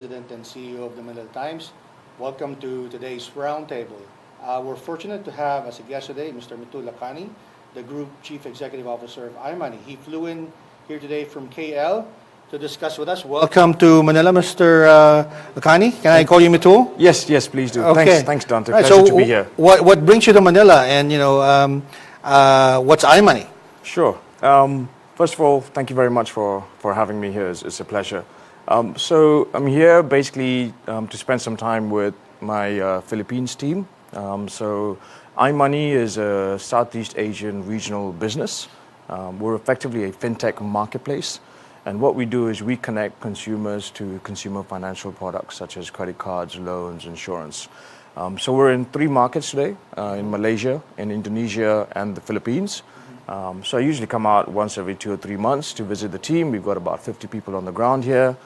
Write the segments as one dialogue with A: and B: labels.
A: President and CEO of the Manila Times. Welcome to today's roundtable. We're fortunate to have as a guest today Mr. Mitul Lakani, the Group Chief Executive Officer of iMoney. He flew in here today from KL to discuss with us. Welcome to Manila, Mr. Lakani. Can I call you Mitul?
B: Yes, please do.
A: Okay.
B: Thanks, Dante.
A: Right,
B: Pleasure to be here.
A: What brings you to Manila, and what's iMoney?
B: Sure. First of all, thank you very much for having me here. It's a pleasure. So I'm here basically to spend some time with my Philippines team. So iMoney is a Southeast Asian regional business. We're effectively a FinTech marketplace. And what we do is we connect consumers to consumer financial products such as credit cards, loans, insurance. So we're in 3 markets today, in Malaysia, in Indonesia, and the Philippines. So I usually come out once every 2 or 3 months to visit the team. We've got about 50 people on the ground here.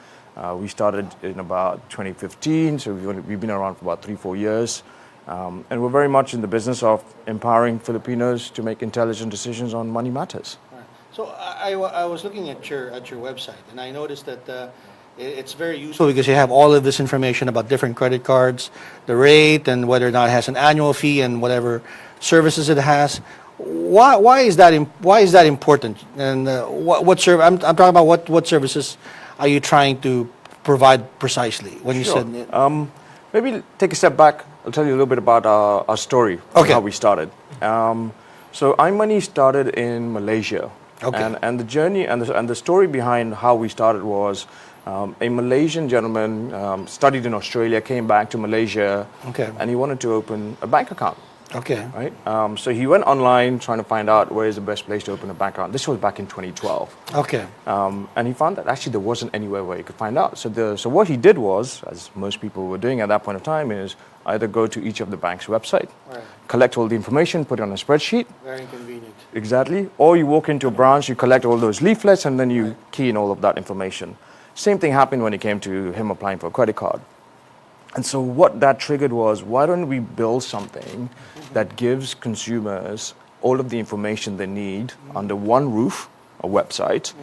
B: We started in about 2015, so we've been around for about 3-4 years. And we're very much in the business of empowering Filipinos to make intelligent decisions on money matters.
A: So I was looking at your website, and I noticed that it's very useful because you have all of this information about different credit cards, the rate, and whether or not it has an annual fee, and whatever services it has. Why is that important? And I'm talking about what services are you trying to provide precisely when you said?
B: Maybe take a step back. I'll tell you a little bit about our story,
A: okay,
B: how we started. So iMoney started in Malaysia.
A: Okay.
B: And the journey and the story behind how we started was a Malaysian gentleman studied in Australia, came back to Malaysia,
A: okay,
B: and he wanted to open a bank account.
A: Okay.
B: Right. So he went online trying to find out where is the best place to open a bank account. This was back in 2012.
A: Okay.
B: And he found that actually there wasn't anywhere where he could find out. So what he did was, as most people were doing at that point of time, is either go to each of the bank's website,
A: right,
B: collect all the information, put it on a spreadsheet.
A: Very inconvenient.
B: Exactly. Or you walk into a branch, you collect all those leaflets, and then you
A: right,
B: key in all of that information. Same thing happened when it came to him applying for a credit card. And so what that triggered was, why don't we build something that gives consumers all of the information they need under one roof, a website,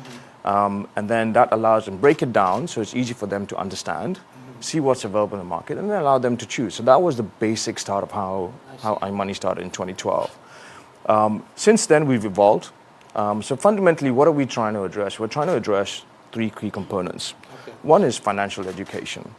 B: and then that allows them break it down so it's easy for them to understand, see what's available in the market, and then allow them to choose. So that was the basic start of how iMoney started in 2012. Since then, we've evolved. So fundamentally, what are we trying to address? We're trying to address 3 key components.
A: Okay.
B: One is financial education.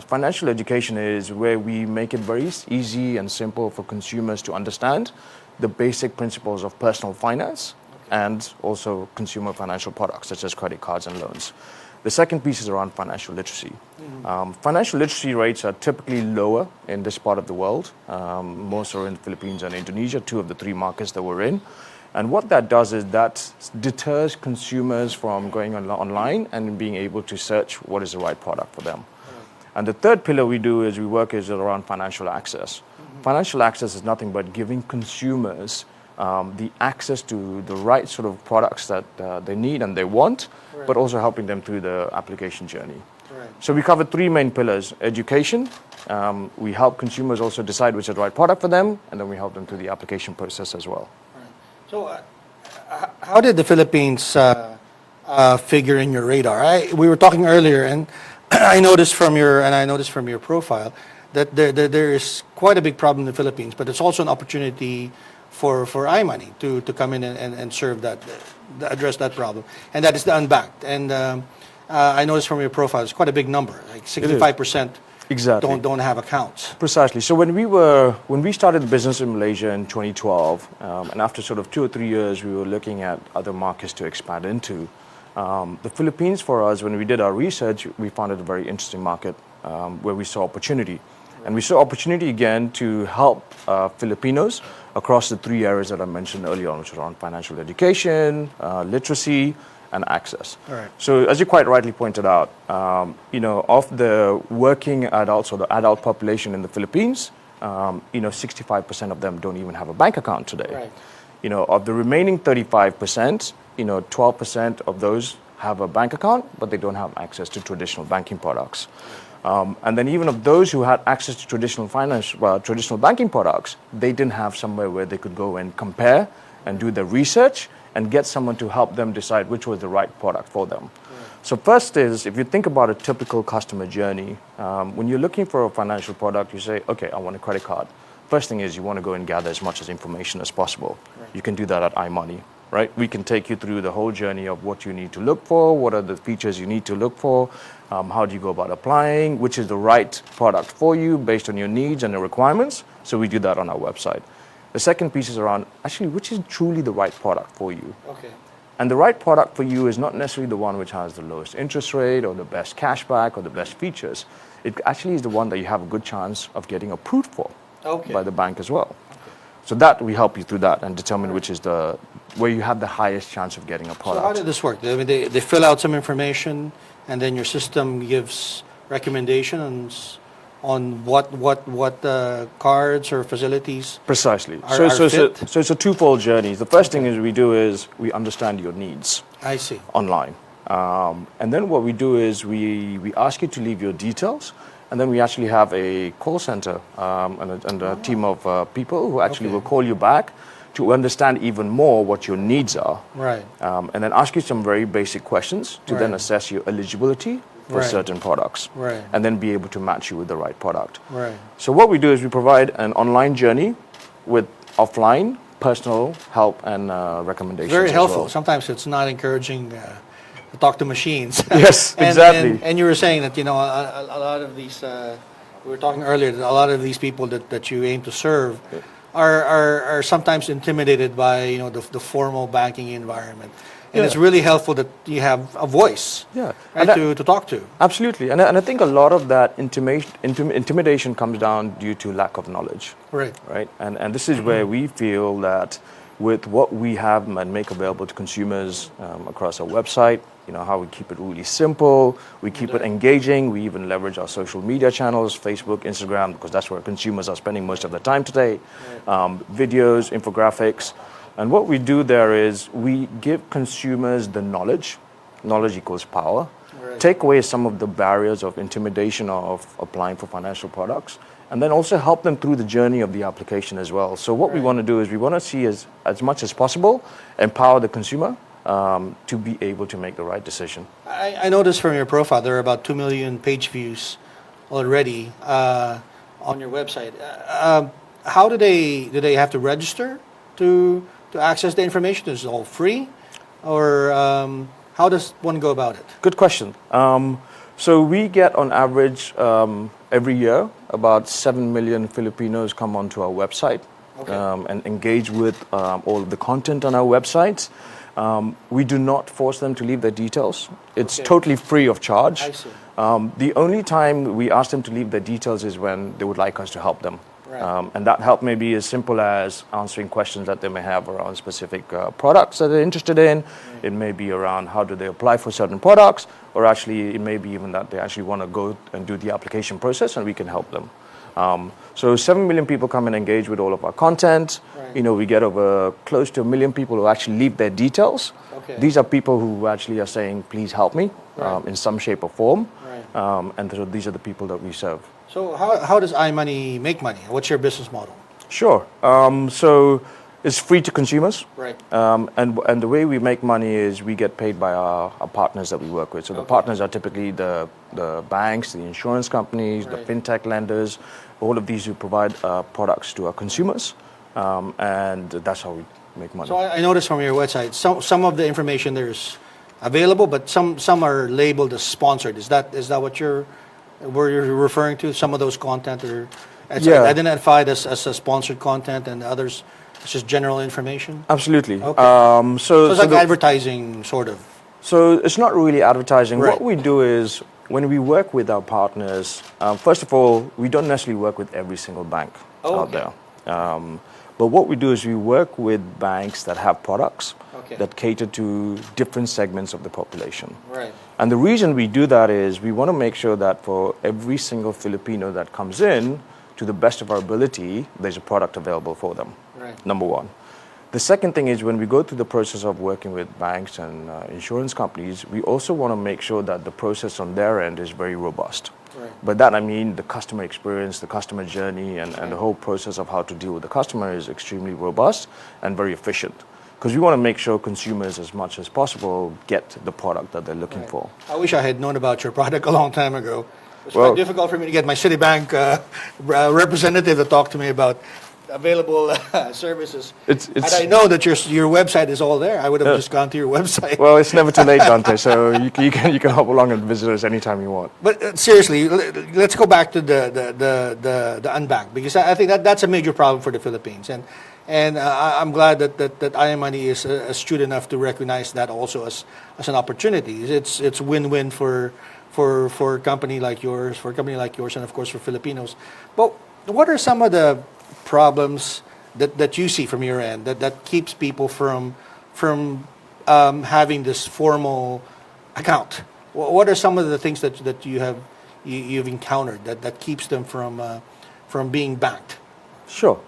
B: Financial education is where we make it very easy and simple for consumers to understand the basic principles of personal finance, okay, and also consumer financial products such as credit cards and loans. The second piece is around financial literacy. Financial literacy rates are typically lower in this part of the world. Most are in the Philippines and Indonesia, 2 of the 3 markets that we're in. And what that does is that deters consumers from going online and being able to search what is the right product for them. And the third pillar we do is we work is around financial access. Financial access is nothing but giving consumers the access to the right sort of products that they need and they want, right, but also helping them through the application journey.
A: Right.
B: So we cover 3 main pillars: education. We help consumers also decide which is the right product for them, and then we help them through the application process as well.
A: Right. So, how did the Philippines figure in your radar? We were talking earlier, and I noticed from your profile that there is quite a big problem in the Philippines, but it's also an opportunity for iMoney to come in and serve that, address that problem, and that is the unbanked. And I noticed from your profile it's quite a big number, like 65%.
B: Exactly.
A: Don't have accounts.
B: Precisely. So when we started the business in Malaysia in 2012, and after sort of 2 or 3 years, we were looking at other markets to expand into. The Philippines, for us, when we did our research, we found it a very interesting market where we saw opportunity. And we saw opportunity again to help Filipinos across the 3 areas that I mentioned earlier on, which are around financial education, literacy, and access.
A: All right.
B: So as you quite rightly pointed out, of the working adults or the adult population in the Philippines, 65% of them don't even have a bank account today.
A: Right.
B: Of the remaining 35%, 12% of those have a bank account, but they don't have access to traditional banking products. And then even of those who had access to traditional banking products, they didn't have somewhere where they could go and compare and do the research and get someone to help them decide which was the right product for them. So first is, if you think about a typical customer journey, when you're looking for a financial product, you say, okay, I want a credit card. First thing is you want to go and gather as much as information as possible. You can do that at iMoney, right? We can take you through the whole journey of what you need to look for, what are the features you need to look for, how do you go about applying, which is the right product for you based on your needs and the requirements. So we do that on our website. The second piece is around, actually, which is truly the right product for you.
A: Okay.
B: And the right product for you is not necessarily the one which has the lowest interest rate or the best cashback or the best features. It actually is the one that you have a good chance of getting approved for by the bank as well. So that we help you through that and determine which is where you have the highest chance of getting a product.
A: So how did this work? I mean, they fill out some information, and then your system gives recommendations on what cards or facilities.
B: Precisely.
A: Are fit?
B: So it's a twofold journey. The first thing is we understand your needs.
A: I see.
B: Online. And then what we do is we ask you to leave your details, and then we actually have a call center and a team of people who actually will call you back to understand even more what your needs are.
A: Right.
B: And then ask you some very basic questions to then assess your eligibility for certain products.
A: Right.
B: And then be able to match you with the right product.
A: Right.
B: So what we do is we provide an online journey with offline personal help and recommendations.
A: Very
B: as
A: helpful.
B: well.
A: Sometimes it's not encouraging to talk to machines.
B: Yes, exactly.
A: And you were saying that, you know, a lot of these, we were talking earlier, that a lot of these people that you aim to serve are sometimes intimidated by, you know, the formal banking environment. And it's really helpful that you have a voice right, to talk to.
B: Absolutely. And I think a lot of that intimidation comes down due to lack of knowledge.
A: Right.
B: Right. And this is where we feel that with what we have and make available to consumers across our website, you know, how we keep it really simple, we keep it engaging, we even leverage our social media channels, Facebook, Instagram, because that's where consumers are spending most of their time today, videos, infographics. And what we do there is we give consumers the knowledge. Knowledge equals power.
A: Right.
B: Take away some of the barriers of intimidation of applying for financial products, and then also help them through the journey of the application as well. So what we want to do is we want to see as much as possible, empower the consumer to be able to make the right decision.
A: I noticed from your profile there are about 2 million page views already on your website. How do they have to register to access the information? Is it all free, or how does one go about it?
B: Good question. So we get on average every year about 7 million Filipinos come onto our website and engage with all of the content on our websites. We do not force them to leave their details. It's totally free of charge.
A: I see.
B: The only time we ask them to leave their details is when they would like us to help them.
A: Right.
B: And that help may be as simple as answering questions that they may have around specific products that they're interested in. It may be around how do they apply for certain products, or actually it may be even that they actually want to go and do the application process and we can help them. So 7 million people come and engage with all of our content.
A: Right.
B: You know, we get over close to 1 million people who actually leave their details.
A: Okay.
B: These are people who actually are saying, please help me in some shape or form.
A: Right.
B: And so these are the people that we serve.
A: So how does iMoney make money? What's your business model?
B: Sure. So it's free to consumers.
A: Right.
B: And the way we make money is we get paid by our partners that we work with. So the partners are typically the banks, the insurance companies, the FinTech lenders, all of these who provide products to our consumers. And that's how we make money.
A: So I noticed from your website, some of the information there's available, but some are labeled as sponsored. Is that what you're referring to? Some of those content are identified as a sponsored content, and others it's just general information?
B: Absolutely.
A: Okay. So it's like
B: the
A: advertising, sort of.
B: So it's not really advertising.
A: Right.
B: What we do is when we work with our partners, first of all, we don't necessarily work with every single bank out there. But what we do is we work with banks that have products that cater to different segments of the population.
A: Right.
B: And the reason we do that is we want to make sure that for every single Filipino that comes in, to the best of our ability, there's a product available for them.
A: Right.
B: Number one. The second thing is when we go through the process of working with banks and insurance companies, we also want to make sure that the process on their end is very robust.
A: Right.
B: By that I mean the customer experience, the customer journey, and the whole process of how to deal with the customer is extremely robust and very efficient. because we want to make sure consumers, as much as possible, get the product that they're looking for.
A: I wish I had known about your product a long time ago. It's
B: Well-
A: quite difficult for me to get my Citibank representative to talk to me about available services.
B: It's-
A: Had I known that your website is all there, I would have just gone to your website.
B: Well, it's never too late, Dante, so you can hop along and visit us anytime you want.
A: But seriously, let's go back to the unbanked, because I think that's a major problem for the Philippines, and I'm glad that iMoney is astute enough to recognize that also as an opportunity. It's win-win for a company like yours, and of course for Filipinos. But what are some of the problems that you see from your end that keeps people from having this formal account? What are some of the things that you've encountered that keeps them from being banked?
B: Sure.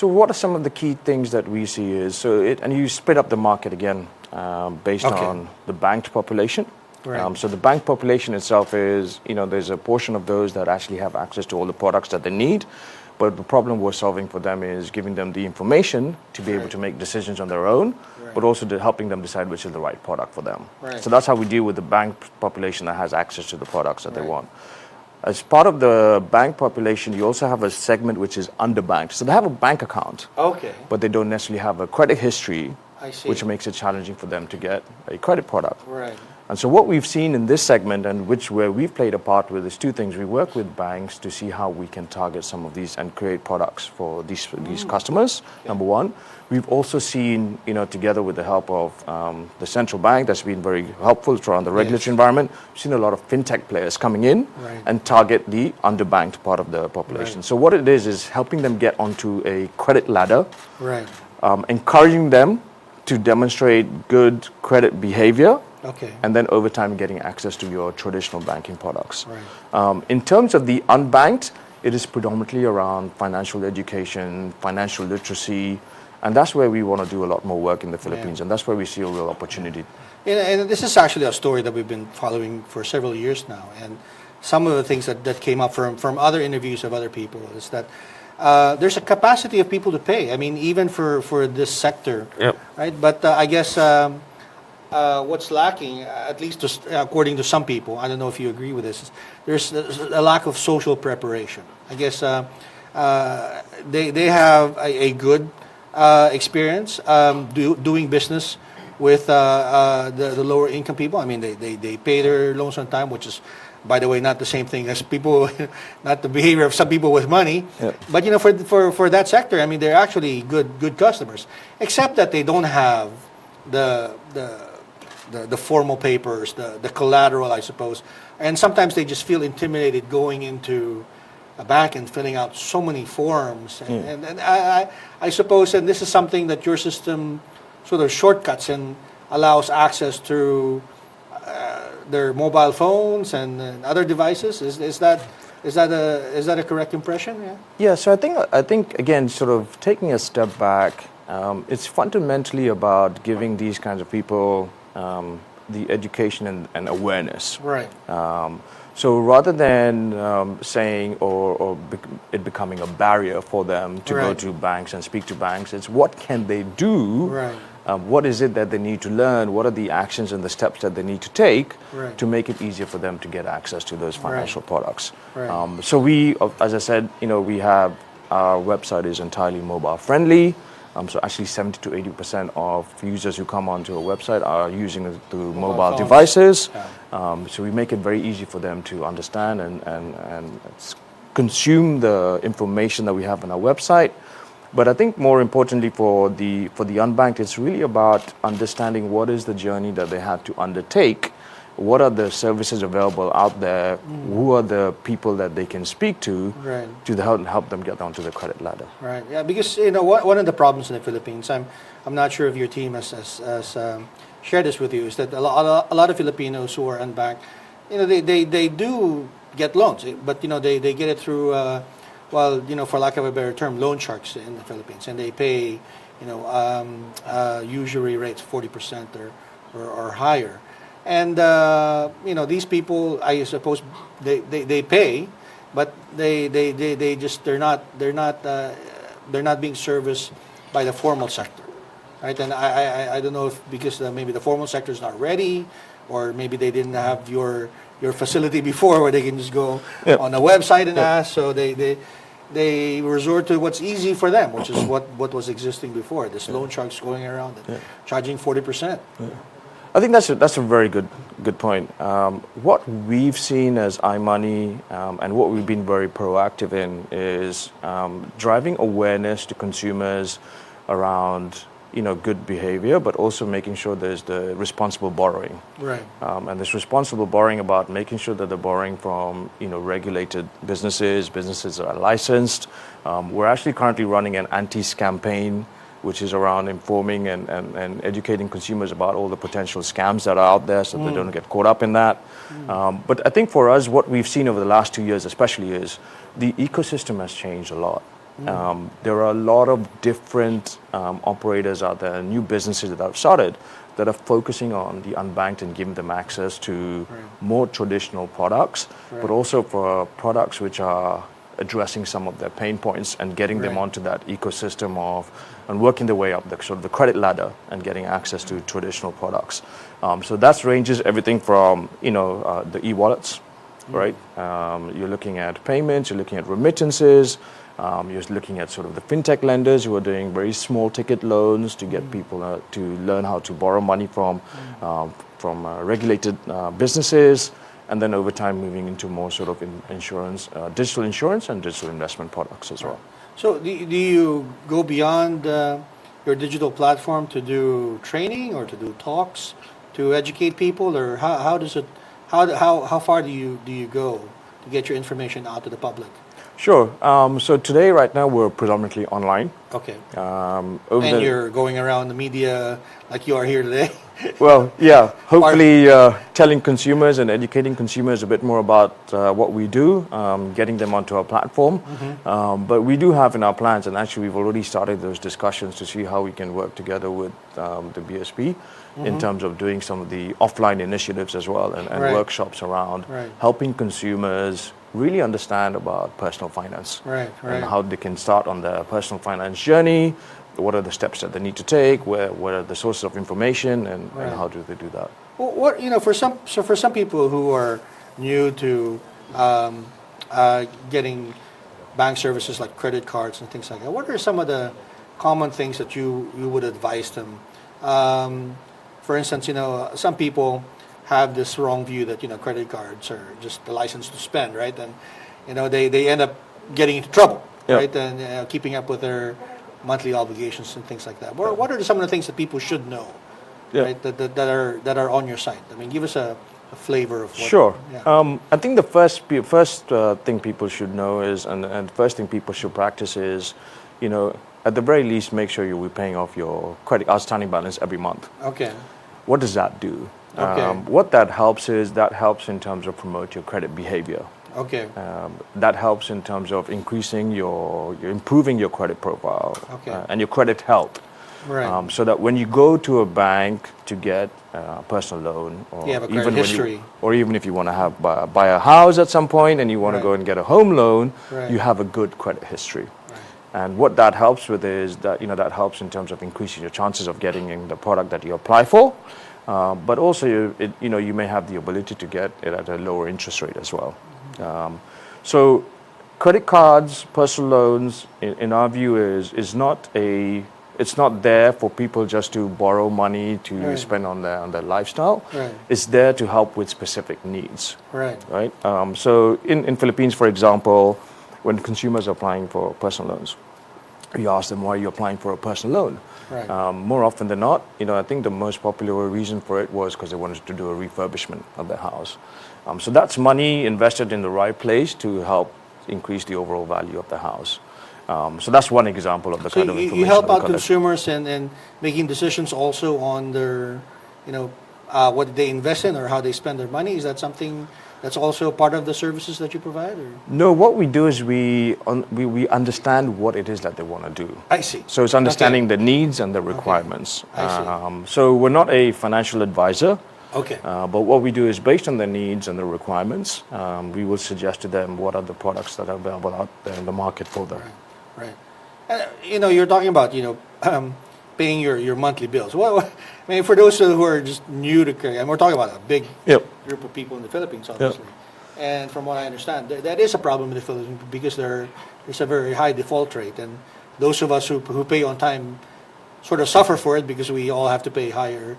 B: So what are some of the key things that we see is, and you split up the market again based on the banked population.
A: Right.
B: So the banked population itself is, there's a portion of those that actually have access to all the products that they need. But the problem we're solving for them is giving them the information to be able to make decisions on their own, but also helping them decide which is the right product for them.
A: Right.
B: So that's how we deal with the banked population that has access to the products that they want. As part of the bank population, you also have a segment which is underbanked. So they have a bank account,
A: Okay.
B: but they don't necessarily have a credit history,
A: I see.
B: which makes it challenging for them to get a credit product.
A: Right.
B: And so what we've seen in this segment, and where we've played a part with, is two things. We work with banks to see how we can target some of these and create products for these customers, number one. We've also seen, together with the help of the central bank, that's been very helpful around the regulatory environment. We've seen a lot of FinTech players coming in and target the underbanked part of the population.
A: Right.
B: So what it is helping them get onto a credit ladder,
A: Right.
B: encouraging them to demonstrate good credit behavior,
A: Okay.
B: and then over time getting access to your traditional banking products.
A: Right.
B: In terms of the unbanked, it is predominantly around financial education, financial literacy, and that's where we want to do a lot more work in the Philippines, and that's where we see a real opportunity.
A: And this is actually a story that we've been following for several years now. And some of the things that came up from other interviews of other people is that there's a capacity of people to pay. I mean, even for this sector, right? But I guess what's lacking, at least according to some people, I don't know if you agree with this, is there's a lack of social preparation. I guess they have a good experience doing business with the lower income people. I mean, they pay their loans on time, which is, by the way, not the same thing as people, not the behavior of some people with money. But for that sector, I mean, they're actually good customers, except that they don't have the formal papers, the collateral, I suppose, and sometimes they just feel intimidated going into a bank and filling out so many forms. And I suppose, and this is something that your system sort of shortcuts and allows access through their mobile phones and other devices. Is that a correct impression? Yeah.
B: Yeah. So I think again, sort of taking a step back, it's fundamentally about giving these kinds of people the education and awareness.
A: Right.
B: So rather than saying it becoming a barrier for them to go to banks and speak to banks, it's what can they do?
A: Right.
B: What is it that they need to learn? What are the actions and the steps that they need to take to make it easier for them to get access to those financial products?
A: Right.
B: So we, as I said, we have our website is entirely mobile friendly. So actually 70 to 80% of users who come onto a website are using it through mobile devices. So we make it very easy for them to understand and consume the information that we have on our website. But I think more importantly for the unbanked, it's really about understanding what is the journey that they have to undertake. What are the services available out there? Who are the people that they can speak to help them get onto the credit ladder?
A: Right. Yeah. Because one of the problems in the Philippines, I'm not sure if your team has shared this with you, is that a lot of Filipinos who are unbanked, they do get loans, but they get it through for lack of a better term, loan sharks in the Philippines, and they pay usury rates 40% or higher. And these people, I suppose, they pay, but they're not being serviced by the formal sector. right? And I don't know if because maybe the formal sector is not ready, or maybe they didn't have your facility before where they can just go
B: Yep.
A: on a website and
B: Yep.
A: ask. So they resort to what's easy for them, which is what was existing before. This loan sharks going around and charging 40%.
B: I think that's a very good point. What we've seen as iMoney and what we've been very proactive in is driving awareness to consumers around good behavior, but also making sure there's the responsible borrowing.
A: Right.
B: And this responsible borrowing about making sure that they're borrowing from regulated businesses that are licensed. We're actually currently running an anti-scam campaign, which is around informing and educating consumers about all the potential scams that are out there so they don't get caught up in that. But I think for us, what we've seen over the last 2 years especially is the ecosystem has changed a lot. There are a lot of different operators out there, new businesses that have started that are focusing on the unbanked and giving them access to more traditional products, but also for products which are addressing some of their pain points and getting them onto that ecosystem and working their way up the sort of the credit ladder and getting access to traditional products. So that ranges everything from the e-wallets, right? You're looking at payments, you're looking at remittances, you're looking at sort of the FinTech lenders who are doing very small ticket loans to get people to learn how to borrow money from regulated businesses. And then over time moving into more sort of insurance, digital insurance and digital investment products as well.
A: So do you go beyond your digital platform to do training or to do talks to educate people, or how far do you go to get your information out to the public?
B: Sure. So today, right now, we're predominantly online.
A: Okay. And you're going around the media like you are here today?
B: Well, yeah. Hopefully telling consumers and educating consumers a bit more about what we do, getting them onto our platform. But we do have in our plans, and actually we've already started those discussions to see how we can work together with the BSP in terms of doing some of the offline initiatives as well and workshops around helping consumers really understand about personal finance and how they can start on their personal finance journey. What are the steps that they need to take? What are the sources of information, and how do they do that?
A: Well, for some people who are new to getting bank services like credit cards and things like that, what are some of the common things that you would advise them? For instance, some people have this wrong view that credit cards are just the license to spend, right? And they end up getting into trouble, right? And keeping up with their monthly obligations and things like that. What are some of the things that people should know, right? That are on your site? I mean, give us a flavor of what.
B: Sure. I think the first thing people should know is, and the first thing people should practice is, at the very least, make sure you're paying off your credit outstanding balance every month.
A: Okay.
B: What does that do?
A: Okay.
B: What that helps in terms of promote your credit behavior.
A: Okay.
B: That helps in terms of improving your credit profile and your credit health.
A: Right.
B: So that when you go to a bank to get a personal loan, or
A: you have a credit history,
B: or even if you want to buy a house at some point and you want to go and get a home loan, you have a good credit history. And what that helps with is that that helps in terms of increasing your chances of getting in the product that you apply for. But also, you may have the ability to get it at a lower interest rate as well. So, credit cards, personal loans, in our view, is not there for people just to borrow money to spend on their lifestyle. It's there to help with specific needs. Right. So, in Philippines, for example, when consumers are applying for personal loans, you ask them, why are you applying for a personal loan? More often than not, I think the most popular reason for it was because they wanted to do a refurbishment of their house. So that's money invested in the right place to help increase the overall value of the house. So that's one example of the kind of information.
A: You help out consumers and making decisions also on their, what they invest in or how they spend their money. Is that something that's also part of the services that you provide? Or?
B: No, what we do is we understand what it is that they want to do.
A: I see.
B: So it's understanding the needs and the requirements.
A: I see.
B: So we're not a financial advisor.
A: Okay.
B: But what we do is based on their needs and the requirements, we will suggest to them what are the products that are available out there in the market for them.
A: Right. You're talking about, paying your monthly bills. Well, I mean, for those who are just new to credit, and we're talking about a big
B: Yep.
A: group of people in the Philippines, obviously. And from what I understand, that is a problem in the Philippines because there's a very high default rate, and those of us who pay on time sort of suffer for it because we all have to pay higher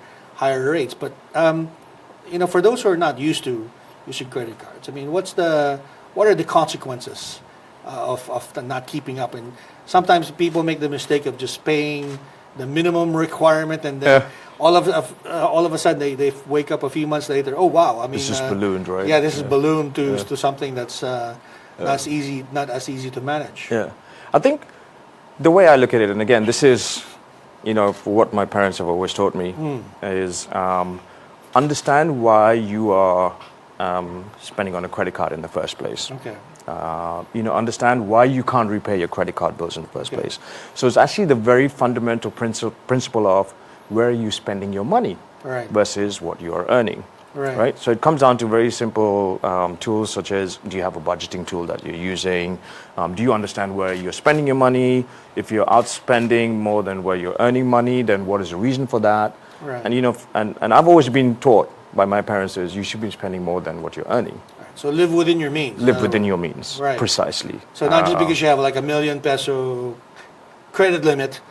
A: rates. But for those who are not used to using credit cards, I mean, what are the consequences of the not keeping up? And sometimes people make the mistake of just paying the minimum requirement, and then all of a sudden they wake up a few months later. Oh wow! I mean,
B: This is ballooned, right?
A: Yeah, this is ballooned to something that's not as easy to manage.
B: Yeah, I think the way I look at it, and again, this is, for what my parents have always taught me, is understand why you are spending on a credit card in the first place.
A: Okay.
B: Understand why you can't repay your credit card bills in the first place. So it's actually the very fundamental principle of where are you spending your money versus what you are earning. Right. So it comes down to very simple tools such as, do you have a budgeting tool that you're using? Do you understand where you're spending your money? If you're outspending more than where you're earning money, then what is the reason for that?
A: Right.
B: And I've always been taught by my parents is you should be spending more than what you're earning.
A: So live within your means.
B: Live within your means.
A: Right.
B: Precisely.
A: So not just because you have like =1 million peso credit limit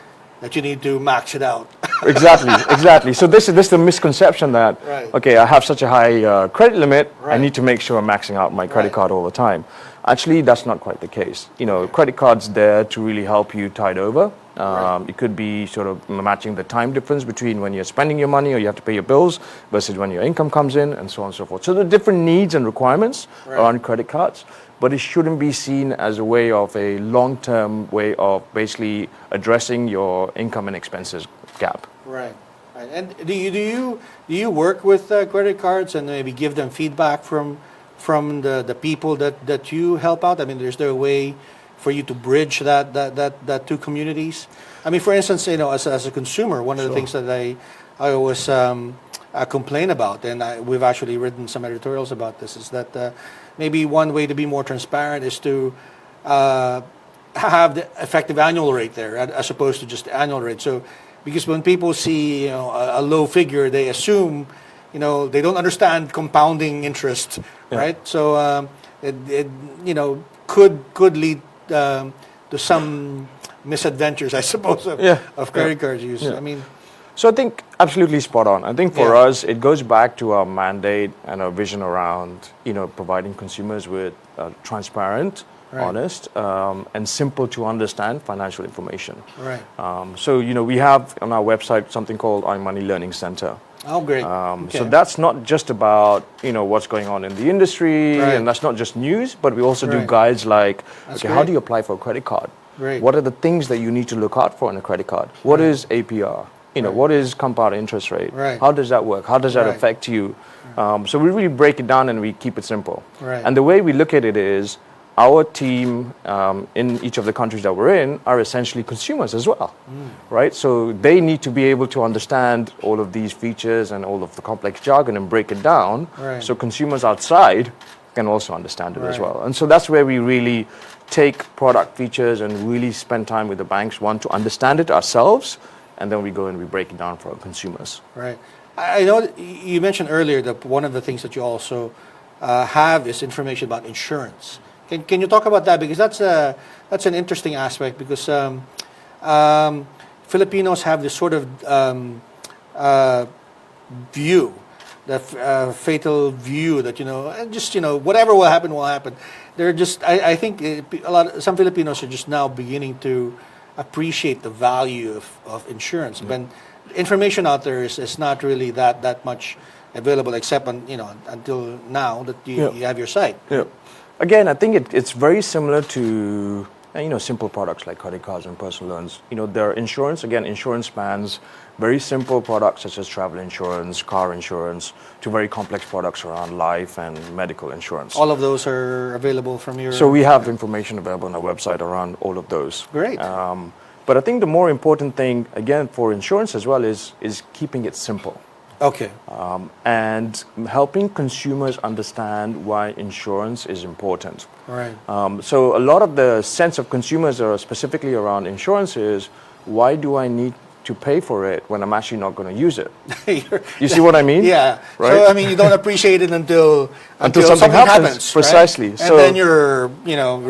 A: that you need to max it out.
B: Exactly. So this is the misconception that, okay, I have such a high credit limit, I need to make sure I'm maxing out my credit card all the time. Actually, that's not quite the case. Credit card's there to really help you tide over. It could be sort of matching the time difference between when you're spending your money or you have to pay your bills versus when your income comes in, and so on and so forth. So there are different needs and requirements around credit cards, but it shouldn't be seen as a way of a long-term way of basically addressing your income and expenses gap.
A: Right. And do you work with credit cards and maybe give them feedback from the people that you help out? I mean, is there a way for you to bridge that two communities? I mean, for instance, as a consumer, one of the things that I always complain about, and we've actually written some editorials about this, is that maybe one way to be more transparent is to have the effective annual rate there as opposed to just the annual rate. So, because when people see a low figure, they assume they don't understand compounding interest, right? So it could lead to some misadventures, I suppose, of credit cards use. I mean,
B: so I think absolutely spot on. I think for us, it goes back to our mandate and our vision around providing consumers with transparent, honest, and simple to understand financial information.
A: Right.
B: So we have on our website something called iMoney Learning Center.
A: Oh, great.
B: So that's not just about what's going on in the industry, and that's not just news, but we also do guides like, how do you apply for a credit card? What are the things that you need to look out for in a credit card? What is APR? What is compound interest rate? How does that work? How does that affect you? So we really break it down and we keep it simple. And the way we look at it is, our team in each of the countries that we're in are essentially consumers as well, right? So they need to be able to understand all of these features and all of the complex jargon and break it down, so consumers outside can also understand it as well. And so that's where we really take product features and really spend time with the banks, one, to understand it ourselves, and then we go and we break it down for our consumers.
A: Right. I know that you mentioned earlier that one of the things that you also have is information about insurance. Can you talk about that? Because that's an interesting aspect, because Filipinos have this sort of view, the fatal view that whatever will happen will happen. They're just I think some Filipinos are just now beginning to appreciate the value of insurance. But information out there is not really that much available, except until now that you have your site.
B: Again, I think it's very similar to simple products like credit cards and personal loans. Their insurance spans very simple products such as travel insurance, car insurance, to very complex products around life and medical insurance.
A: All of those are available from your...
B: So we have information available on our website around all of those.
A: Great.
B: But I think the more important thing, again, for insurance as well is keeping it simple.
A: Okay.
B: And helping consumers understand why insurance is important.
A: Right.
B: So a lot of the sense of consumers are specifically around insurance is, why do I need to pay for it when I'm actually not going to use it.
A: You're-
B: You see what I mean?
A: Yeah.
B: Right?
A: So I mean, you don't appreciate it until
B: something happens.
A: right?
B: Precisely.
A: And
B: So-
A: then you're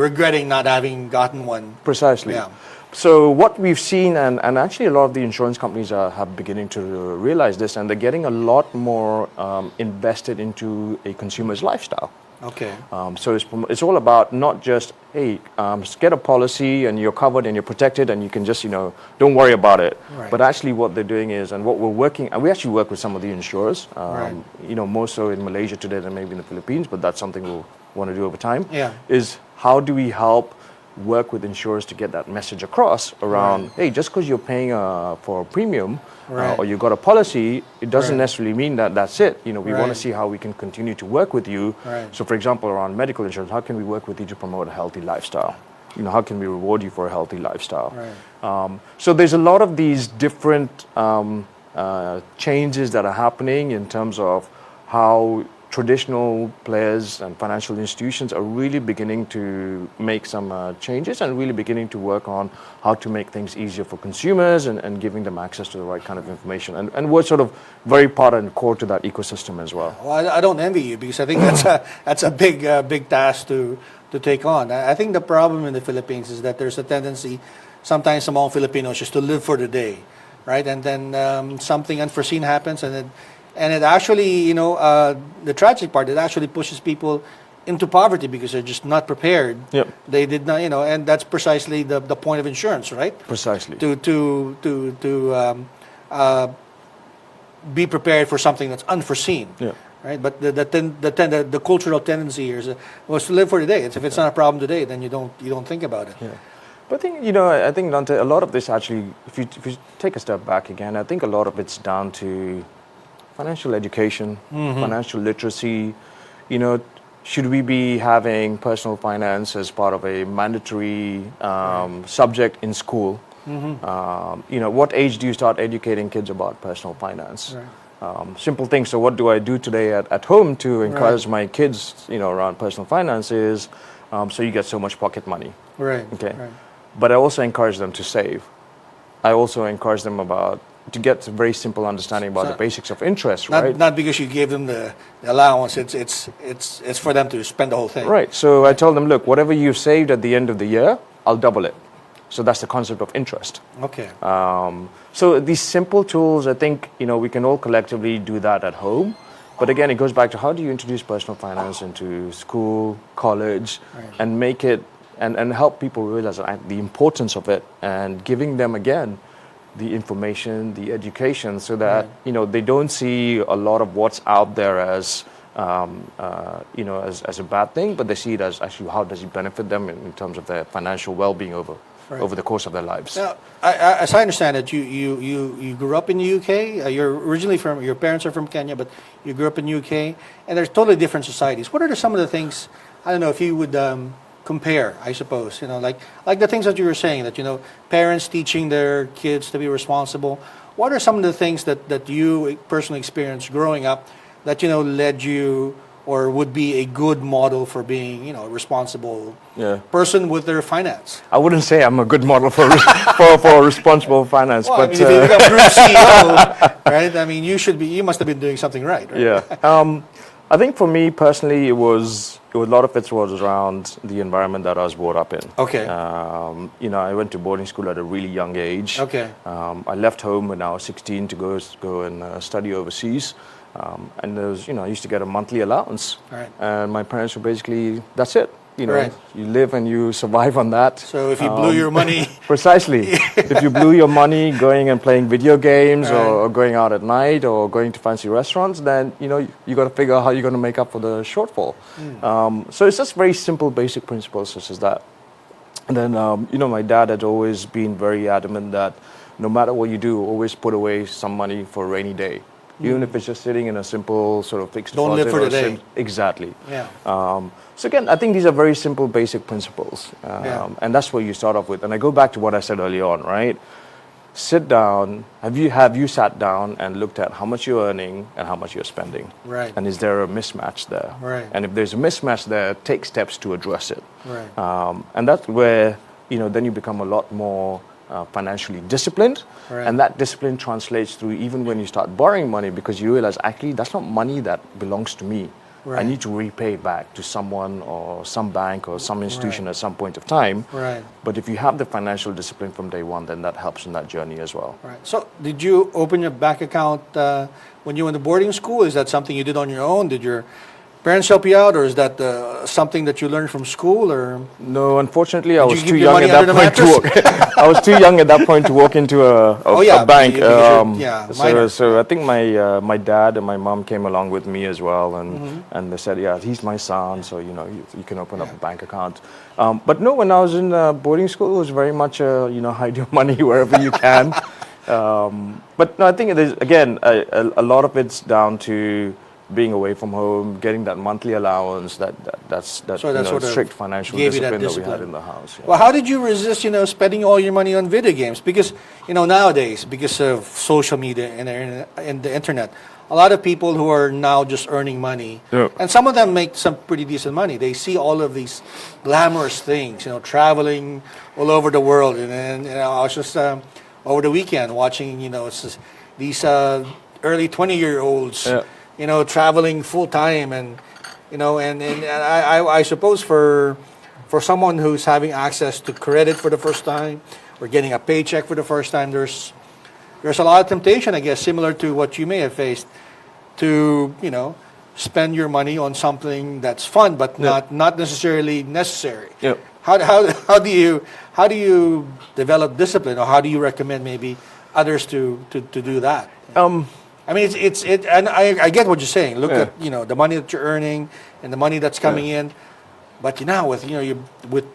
A: regretting not having gotten one.
B: Precisely.
A: Yeah.
B: So what we've seen, and actually a lot of the insurance companies have beginning to realize this, and they're getting a lot more invested into a consumer's lifestyle.
A: Okay.
B: So it's all about not just, hey, get a policy and you're covered and you're protected and you can just, don't worry about it.
A: Right.
B: But actually what they're doing is, and what we're working, and we actually work with some of the insurers,
A: Right.
B: More so in Malaysia today than maybe in the Philippines, but that's something we'll want to do over time,
A: Yeah.
B: is how do we help work with insurers to get that message across around, hey, just because you're paying for a premium
A: Right.
B: or you got a policy, it doesn't
A: Right.
B: necessarily mean that that's it. We want
A: Right.
B: to see how we can continue to work with you.
A: Right.
B: So, for example, around medical insurance, how can we work with you to promote a healthy lifestyle? How can we reward you for a healthy lifestyle?
A: Right.
B: So there's a lot of these different changes that are happening in terms of how traditional players and financial institutions are really beginning to make some changes and really beginning to work on how to make things easier for consumers and giving them access to the right kind of information. And we're sort of very part and core to that ecosystem as well.
A: Well, I don't envy you because I think that's a big task to take on. I think the problem in the Philippines is that there's a tendency sometimes among Filipinos just to live for the day, right? And then something unforeseen happens, and it actually, the tragic part, it actually pushes people into poverty because they're just not prepared.
B: Yep.
A: They did not, and that's precisely the point of insurance, right?
B: Precisely.
A: To be prepared for something that's unforeseen.
B: Yeah.
A: Right, but the cultural tendency here was to live for today. If it's not a problem today, then you don't think about it.
B: Yeah. But I think Dante, a lot of this actually, if you take a step back again, I think a lot of it's down to financial education, financial literacy. Should we be having personal finance as part of a mandatory subject in school? What age do you start educating kids about personal finance?
A: Right.
B: Simple things. So what do I do today at home to encourage my kids, around personal finance is, so you get so much pocket money.
A: Right.
B: Okay.
A: Right.
B: But I also encourage them to save. I also encourage them to get a very simple understanding about the basics of interest, right?
A: Not because you gave them the allowance. It's for them to spend the whole thing.
B: Right. So I tell them, look, whatever you've saved at the end of the year, I'll double it. So that's the concept of interest.
A: Okay.
B: So these simple tools, I think, we can all collectively do that at home. But again, it goes back to how do you introduce personal finance into school, college, and make it, and help people realize the importance of it and giving them, again, the information, the education, so that, they don't see a lot of what's out there as, as a bad thing, but they see it as actually how does it benefit them in terms of their financial well-being over the course of their lives.
A: Now, as I understand it, you grew up in the UK. You're originally your parents are from Kenya, but you grew up in the UK, and there's totally different societies. What are some of the things, I don't know, if you would compare, I suppose, like the things that you were saying, that, parents teaching their kids to be responsible. What are some of the things that you personally experienced growing up that, led you or would be a good model for being, a responsible person with their finance?
B: I wouldn't say I'm a good model for responsible finance,
A: Well,
B: but
A: if you become group CEO, right? I mean, you must have been doing something right?
B: Yeah. I think for me personally, it was a lot of it was around the environment that I was brought up in.
A: Okay.
B: I went to boarding school at a really young age.
A: Okay.
B: I left home when I was 16 to go and study overseas. And there was, I used to get a monthly allowance.
A: Right.
B: And my parents were basically, that's it.
A: Right.
B: You live and you survive on that.
A: So if you blew your money...
B: Precisely. If you blew your money going and playing video games or going out at night or going to fancy restaurants, then, you got to figure out how you're going to make up for the shortfall. So it's just very simple, basic principles such as that. And then, my dad had always been very adamant that no matter what you do, always put away some money for a rainy day. Even if it's just sitting in a simple sort of fixed deposit.
A: Don't live for the day.
B: Exactly.
A: Yeah.
B: So again, I think these are very simple, basic principles. And that's what you start off with. And I go back to what I said early on, right? Sit down. Have you sat down and looked at how much you're earning and how much you're spending?
A: Right.
B: And is there a mismatch there?
A: Right.
B: And if there's a mismatch there, take steps to address it.
A: Right.
B: And that's where, then you become a lot more financially disciplined,
A: Right.
B: and that discipline translates through even when you start borrowing money, because you realize actually that's not money that belongs to me.
A: Right.
B: I need to repay back to someone or some bank or some institution
A: Right.
B: at some point of time.
A: Right.
B: But if you have the financial discipline from day one, then that helps in that journey as well.
A: Right. So, did you open your bank account when you were in the boarding school? Is that something you did on your own? Did your parents help you out, or is that something that you learned from school? Or
B: No, unfortunately, I
A: Did
B: was
A: you
B: too
A: keep your
B: young
A: money
B: at
A: under
B: that
A: the
B: point to
A: mattress?
B: walk. I was too young at that point to walk into a bank.
A: because you're- minor.
B: So I think my dad and my mom came along with me as well, and they said, yeah, he's my son, so you can open up a bank account. But no, when I was in boarding school, it was very much hide your money wherever you can. But no, I think it is, again, a lot of it's down to being away from home, getting that monthly allowance, that's
A: So that sort of
B: strict financial
A: gave you that
B: discipline that we had
A: discipline.
B: in the house. Yeah.
A: Well, how did you resist, spending all your money on video games? Because, nowadays, because of social media and the internet, a lot of people who are now just earning money,
B: Yeah.
A: and some of them make some pretty decent money. They see all of these glamorous things, traveling all over the world. And I was just over the weekend watching, these early 20-year-olds,
B: Yeah.
A: traveling full time, and I suppose for someone who's having access to credit for the first time or getting a paycheck for the first time, there's a lot of temptation, I guess, similar to what you may have faced, to spend your money on something that's fun but not necessarily necessary.
B: Yeah.
A: How do you develop discipline, or how do you recommend maybe others to do that? I mean, and I get what you're saying. Look
B: Yeah.
A: at the money that you're earning and the money that's coming in, but now with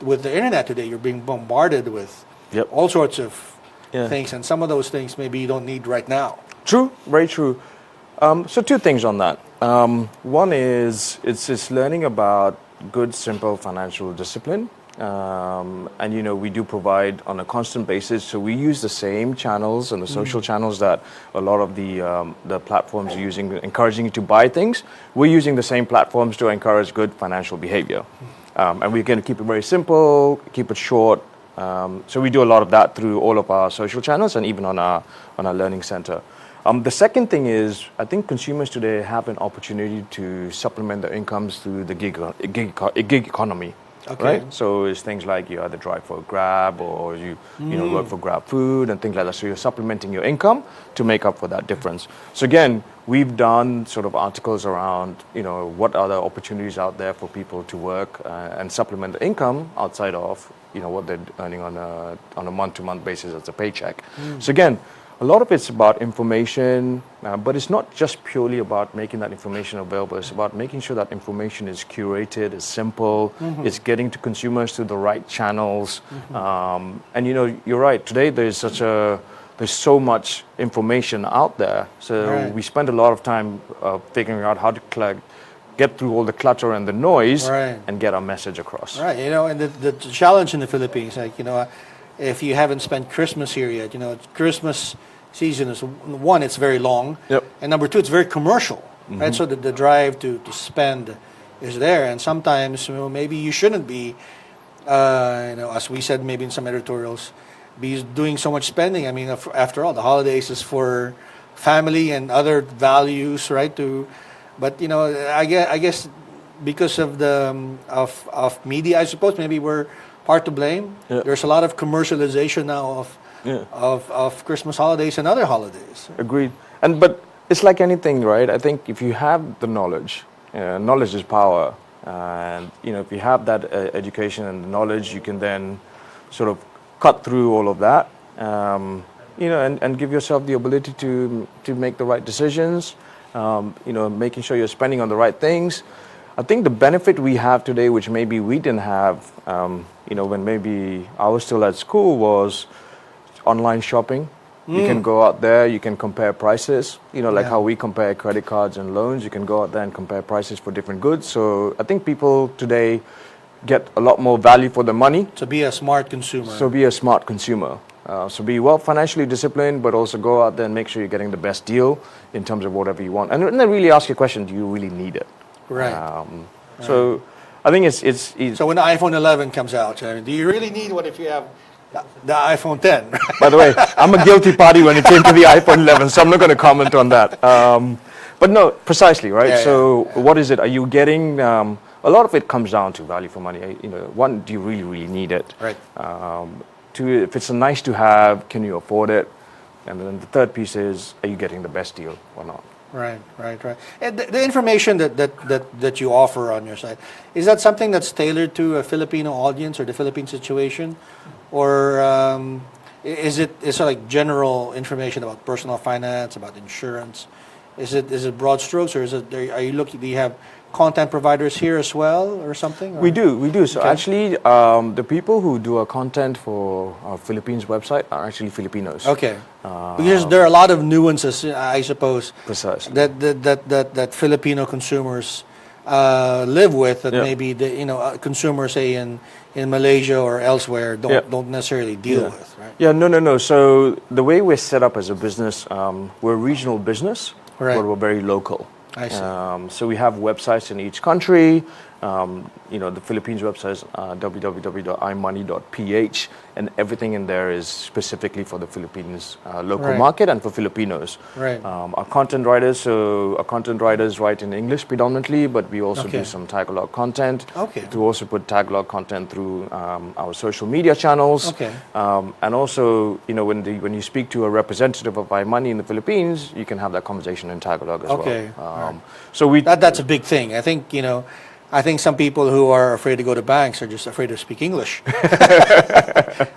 A: with the internet today, you're being bombarded with
B: Yep.
A: all sorts of
B: Yeah.
A: things, and some of those things maybe you don't need right now.
B: True, very true. So two things on that. One is it's learning about good, simple financial discipline. And we do provide on a constant basis. So we use the same channels and the social channels that a lot of the platforms are using, encouraging you to buy things. We're using the same platforms to encourage good financial behavior. And we're going to keep it very simple, keep it short. So we do a lot of that through all of our social channels and even on our learning center. The second thing is, I think consumers today have an opportunity to supplement their incomes through the gig economy.
A: Okay.
B: Right? So it's things like you either drive for Grab or you work for Grab Food and things like that. So you're supplementing your income to make up for that difference. So again, we've done sort of articles around, what are the opportunities out there for people to work and supplement the income outside of, what they're earning on a month-to-month basis as a paycheck. So again, a lot of it's about information, but it's not just purely about making that information available. It's about making sure that information is curated, is simple, it's getting to consumers through the right channels. And you're right. Today there's so much information out there. So
A: Right.
B: we spend a lot of time figuring out how to get through all the clutter and the noise
A: Right.
B: and get our message across.
A: Right, and the challenge in the Philippines, like, if you haven't spent Christmas here yet, Christmas season is, one, it's very long,
B: Yep.
A: and number two, it's very commercial, right? So the drive to spend is there, and sometimes maybe you shouldn't be, as we said maybe in some editorials, be doing so much spending. I mean, after all, the holidays is for family and other values, right? But I guess because of the of media, I suppose maybe we're part to blame.
B: Yeah.
A: There's a lot of commercialization now of Christmas holidays and other holidays.
B: Agreed. But it's like anything, right? I think if you have the knowledge, knowledge is power. And if you have that education and knowledge, you can then sort of cut through all of that. And give yourself the ability to make the right decisions. Making sure you're spending on the right things. I think the benefit we have today, which maybe we didn't have, when maybe I was still at school, was online shopping. You can go out there, you can compare prices, like how we compare credit cards and loans. You can go out there and compare prices for different goods. So I think people today get a lot more value for their money.
A: To be a smart consumer.
B: So be a smart consumer. So be financially disciplined, but also go out there and make sure you're getting the best deal in terms of whatever you want. And then really ask your question, do you really need it?
A: Right.
B: So I think it's
A: So when the iPhone 11 comes out, do you really need one if you have The iPhone 10.
B: By the way, I'm a guilty party when it came to the iPhone 11, so I'm not going to comment on that. But no, precisely, right?
A: Yeah,
B: So what is it? Are you getting... a lot of it comes down to value for money. One, do you really, really need it?
A: Right.
B: Two, if it's a nice to have, can you afford it? And then the third piece is, are you getting the best deal or not?
A: Right. And the information that you offer on your site, is that something that's tailored to a Filipino audience or the Philippine situation? Or is it like general information about personal finance, about insurance? Is it broad strokes, or are you looking? Do you have content providers here as well, or something? Or?
B: We do. So
A: Okay.
B: actually, the people who do our content for our Philippines website are actually Filipinos.
A: Okay. Because there are a lot of nuances, I suppose,
B: Precisely.
A: that Filipino consumers live with that
B: Yeah.
A: maybe consumers say in Malaysia or elsewhere don't necessarily deal with, right?
B: Yeah, no. So the way we're set up as a business, we're a regional business,
A: Right.
B: but we're very local.
A: I see.
B: So we have websites in each country. The Philippines website is www.imoney.ph, and everything in there is specifically for the Philippines local
A: Right.
B: market and for Filipinos.
A: Right.
B: Our content writers write in English predominantly, but we also
A: Okay.
B: do some Tagalog content.
A: Okay.
B: We also put Tagalog content through our social media channels.
A: Okay.
B: And also, when you speak to a representative of iMoney in the Philippines, you can have that conversation in Tagalog as
A: Okay.
B: well. So we
A: That's a big thing. I think some people who are afraid to go to banks are just afraid to speak English.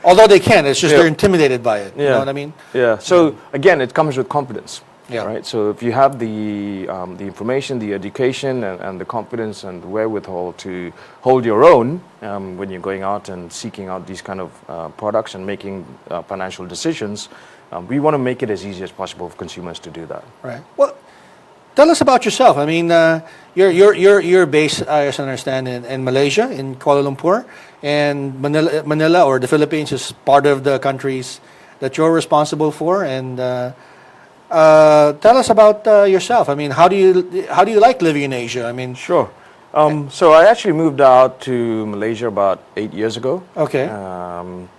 A: Although they can, it's just
B: Yeah.
A: they're intimidated by it. You know what I mean?
B: Yeah. So again, it comes with confidence.
A: Yeah.
B: Right. So if you have the information, the education, and the confidence and the wherewithal to hold your own when you're going out and seeking out these kind of products and making financial decisions, we want to make it as easy as possible for consumers to do that.
A: Right. Well, tell us about yourself. I mean, you're based, as I understand, in Malaysia, in Kuala Lumpur, and Manila or the Philippines is part of the countries that you're responsible for. And tell us about yourself. I mean, how do you like living in Asia? I mean,
B: Sure. So I actually moved out to Malaysia about 8 years ago.
A: Okay.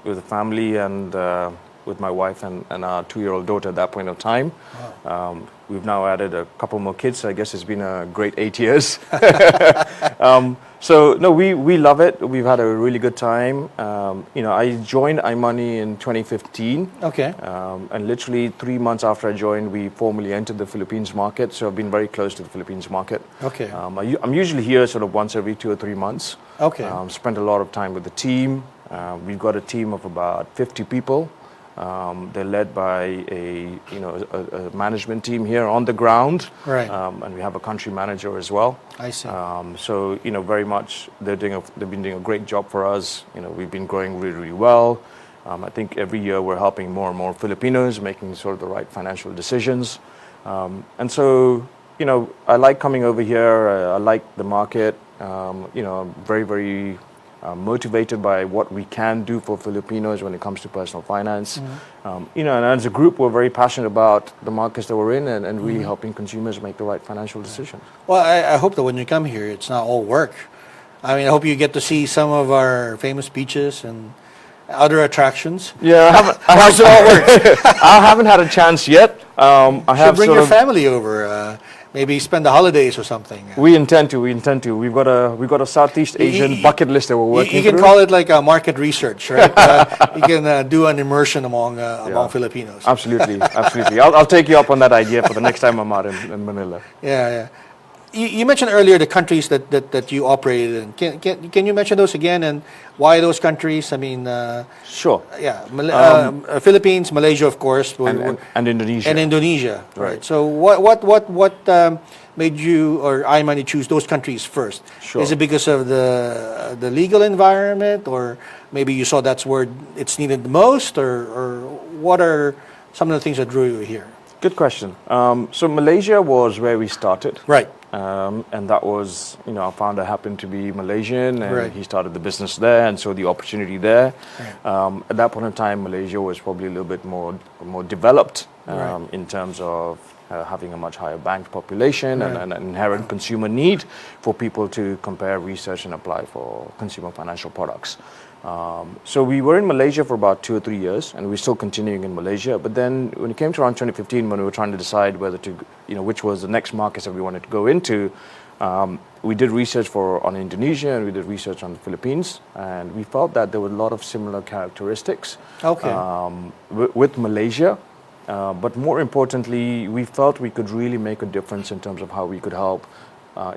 B: With a family and with my wife and our 2-year-old daughter at that point of time. We've now added a couple more kids, so I guess it's been a great 8 years. So no, we love it. We've had a really good time. I joined iMoney in 2015.
A: Okay.
B: And literally 3 months after I joined, we formally entered the Philippines market. So I've been very close to the Philippines market.
A: Okay.
B: I'm usually here sort of once every 2 or 3 months.
A: Okay.
B: Spent a lot of time with the team. We've got a team of about 50 people. They're led by a management team here on the ground,
A: Right.
B: And we have a country manager as well.
A: I see.
B: So very much they've been doing a great job for us. We've been growing really, really well. I think every year we're helping more and more Filipinos making sort of the right financial decisions. And so I like coming over here. I like the market. I'm very, very motivated by what we can do for Filipinos when it comes to personal finance. And as a group, we're very passionate about the markets that we're in and really helping consumers make the right financial decisions.
A: Well, I hope that when you come here, it's not all work. I mean, I hope you get to see some of our famous beaches and other attractions.
B: Yeah,
A: How's it all work?
B: I haven't had a chance yet. I have
A: Bring
B: sort
A: your
B: of,
A: family over. Maybe spend the holidays or something.
B: We intend to. We've got a Southeast Asian bucket list that we're working
A: You can
B: through.
A: call it like a market research, right? You can do an immersion among Filipinos.
B: Absolutely. I'll take you up on that idea for the next time I'm out in Manila.
A: Yeah. You mentioned earlier the countries that you operated in. Can you mention those again and why those countries? I mean,
B: Sure.
A: yeah, Philippines, Malaysia, of course,
B: And Indonesia.
A: and Indonesia.
B: Right.
A: So what made you or iMoney choose those countries first?
B: Sure.
A: Is it because of the legal environment, or maybe you saw that's where it's needed the most, or what are some of the things that drew you here?
B: Good question. So Malaysia was where we started.
A: Right.
B: And that was, our founder happened to be Malaysian, and
A: Right.
B: he started the business there, and so the opportunity there.
A: Right.
B: At that point in time, Malaysia was probably a little bit more developed
A: Right.
B: in terms of having a much higher banked population and an inherent consumer need for people to compare, research, and apply for consumer financial products. So we were in Malaysia for about 2 or 3 years, and we're still continuing in Malaysia. But then when it came to around 2015, when we were trying to decide whether to, which was the next markets that we wanted to go into, we did research on Indonesia and we did research on the Philippines, and we felt that there were a lot of similar characteristics with Malaysia. But more importantly, we felt we could really make a difference in terms of how we could help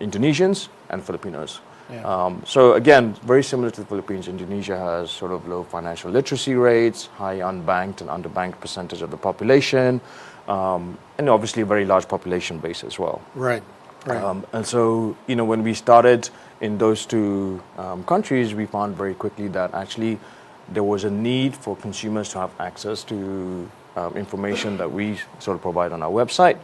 B: Indonesians and Filipinos.
A: Yeah.
B: So again, very similar to the Philippines, Indonesia has sort of low financial literacy rates, high unbanked and underbanked percentage of the population, and obviously a very large population base as well.
A: Right. Right.
B: And so, when we started in those two countries, we found very quickly that actually there was a need for consumers to have access to information that we sort of provide on our website.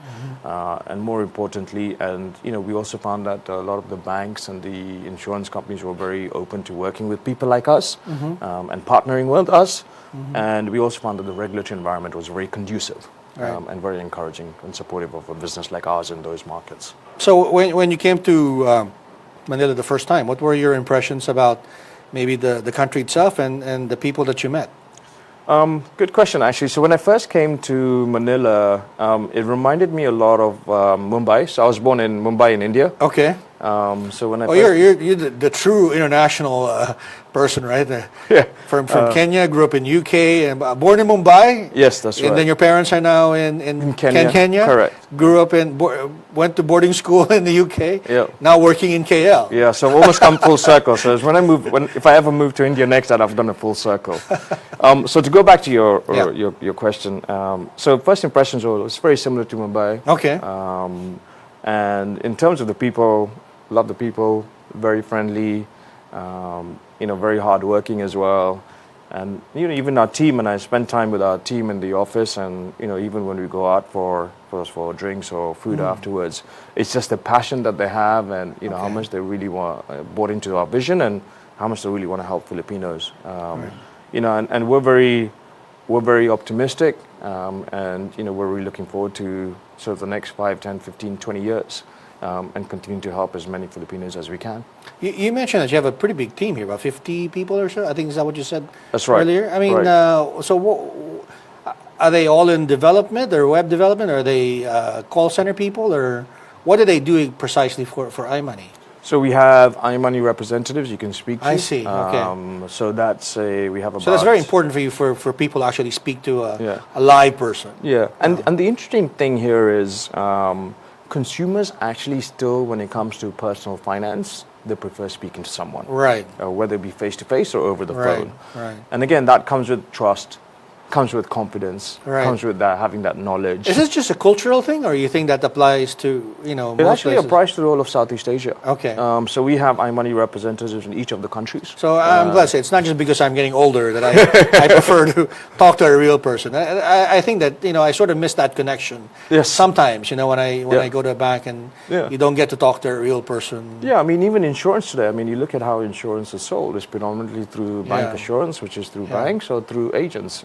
B: And more importantly, we also found that a lot of the banks and the insurance companies were very open to working with people like us and partnering with us. And we also found that the regulatory environment was very conducive. And very encouraging and supportive of a business like ours in those markets.
A: So when you came to Manila the first time, what were your impressions about maybe the country itself and the people that you met?
B: Good question, actually. So when I first came to Manila, it reminded me a lot of Mumbai. So I was born in Mumbai in India.
A: Okay.
B: So when I
A: you're the true international person, right?
B: Yeah.
A: From Kenya, grew up in UK, and born in Mumbai.
B: Yes, that's right.
A: And then your parents are now in Kenya.
B: Correct.
A: Grew up went to boarding school in the UK.
B: Yeah.
A: Now working in KL.
B: Yeah. So I've almost come full circle. So if I ever move to India next, I've done a full circle. So to go back to your question, so first impressions it's very similar to Mumbai.
A: Okay.
B: And in terms of the people, love the people, very friendly, very hardworking as well. And even our team, and I spend time with our team in the office, and even when we go out for drinks or food afterwards, it's just the passion that they have, and how much they really bought into our vision, and how much they really want to help Filipinos. And we're very optimistic, and we're really looking forward to sort of the next 5, 10, 15, 20 years. And continue to help as many Filipinos as we can.
A: You mentioned that you have a pretty big team here, about 50 people or so. I think is that what you said
B: That's right.
A: earlier? I mean,
B: right.
A: Are they all in development or web development? Or are they call center people? Or what are they doing precisely for iMoney?
B: So we have iMoney representatives you can speak to.
A: I see. Okay.
B: So we have about.
A: So that's very important for you for people to actually speak to a live person.
B: Yeah. And the interesting thing here is. Consumers actually still, when it comes to personal finance, they prefer speaking to someone.
A: Right.
B: Whether it be face-to-face or over the phone.
A: Right.
B: And again, that comes with trust, comes with confidence,
A: Right.
B: comes with having that knowledge.
A: Is this just a cultural thing, or you think that applies to,
B: It
A: most
B: actually
A: places?
B: applies to the whole of Southeast Asia.
A: Okay.
B: So we have iMoney representatives in each of the countries.
A: So I'm glad to say it's not just because I'm getting older that I prefer to talk to a real person. I think that I sort of miss that connection.
B: Yes.
A: Sometimes when I go to a bank and you don't get to talk to a real person.
B: Yeah, I mean even insurance today. I mean you look at how insurance is sold. It's predominantly through bank assurance, which is through banks or through agents.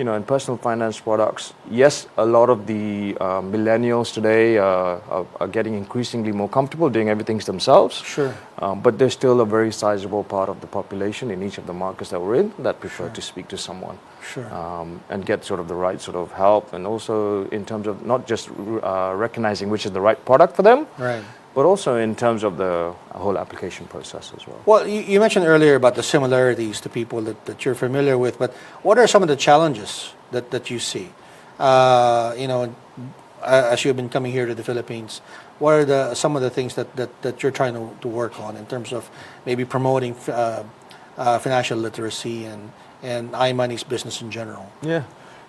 B: In personal finance products, yes, a lot of the millennials today are getting increasingly more comfortable doing everything themselves.
A: Sure.
B: But there's still a very sizable part of the population in each of the markets that we're in that prefer to speak to someone.
A: Sure.
B: And get sort of the right sort of help, and also in terms of not just recognizing which is the right product for them,
A: Right.
B: but also in terms of the whole application process as well.
A: Well, you mentioned earlier about the similarities to people that you're familiar with, but what are some of the challenges that you see? As you've been coming here to the Philippines, what are some of the things that you're trying to work on in terms of maybe promoting financial literacy and iMoney's business in general?
B: Yeah,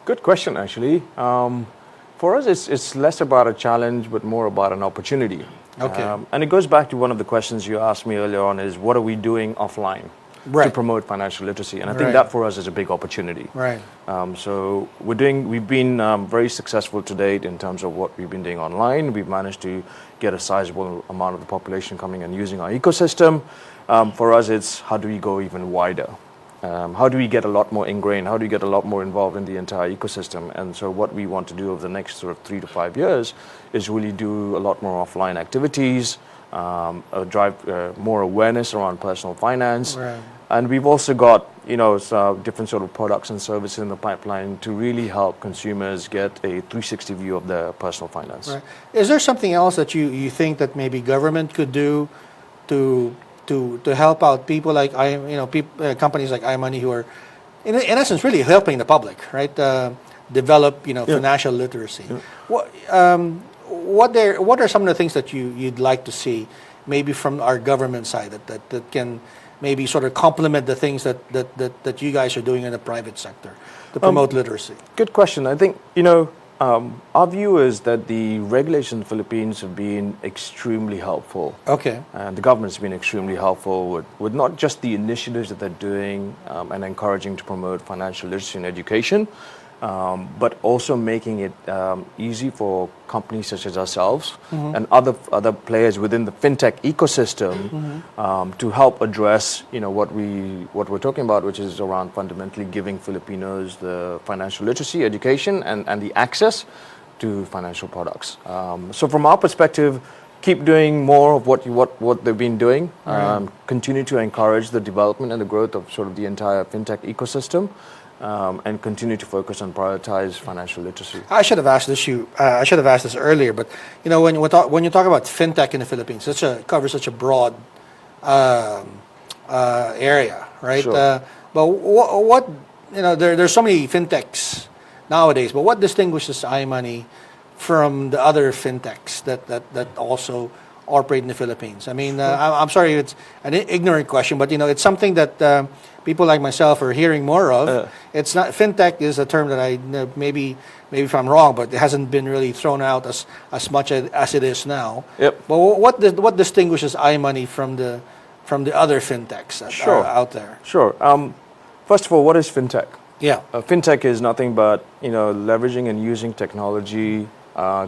B: good question actually. For us, it's less about a challenge, but more about an opportunity.
A: Okay.
B: And it goes back to one of the questions you asked me earlier on is what are we doing offline to promote financial literacy? And I think that for us is a big opportunity.
A: Right.
B: So we've been very successful to date in terms of what we've been doing online. We've managed to get a sizable amount of the population coming and using our ecosystem. For us, it's how do we go even wider? How do we get a lot more ingrained? How do we get a lot more involved in the entire ecosystem? And so what we want to do over the next sort of 3 to 5 years is really do a lot more offline activities, drive more awareness around personal finance.
A: Right.
B: And we've also got, different sort of products and services in the pipeline to really help consumers get a 360 view of their personal finance.
A: Right. Is there something else that you think that maybe government could do to help out people like companies like iMoney who are in essence really helping the public, right? Develop financial literacy.
B: Yeah.
A: What are some of the things that you'd like to see maybe from our government side that can maybe sort of complement the things that you guys are doing in the private sector to promote literacy?
B: Good question. I think, our view is that the regulations in the Philippines have been extremely helpful.
A: Okay.
B: And the government's been extremely helpful with not just the initiatives that they're doing and encouraging to promote financial literacy and education, but also making it easy for companies such as ourselves and other players within the FinTech ecosystem to help address what we're talking about, which is around fundamentally giving Filipinos the financial literacy education and the access to financial products. So from our perspective, keep doing more of what they've been doing. Continue to encourage the development and the growth of sort of the entire FinTech ecosystem. And continue to focus on prioritize financial literacy.
A: I should have asked this earlier, but when you talk about fintech in the Philippines, covers such a broad area, right?
B: Sure.
A: But what there's so many fintechs nowadays. But what distinguishes iMoney from the other fintechs that also operate in the Philippines? I mean, I'm sorry, it's an ignorant question, but it's something that people like myself are hearing more of. It's not fintech is a term that I maybe if I'm wrong, but it hasn't been really thrown out as much as it is now.
B: Yep.
A: But what distinguishes iMoney from the other fintechs that are out there?
B: Sure. First of all, what is fintech?
A: Yeah.
B: Fintech is nothing but leveraging and using technology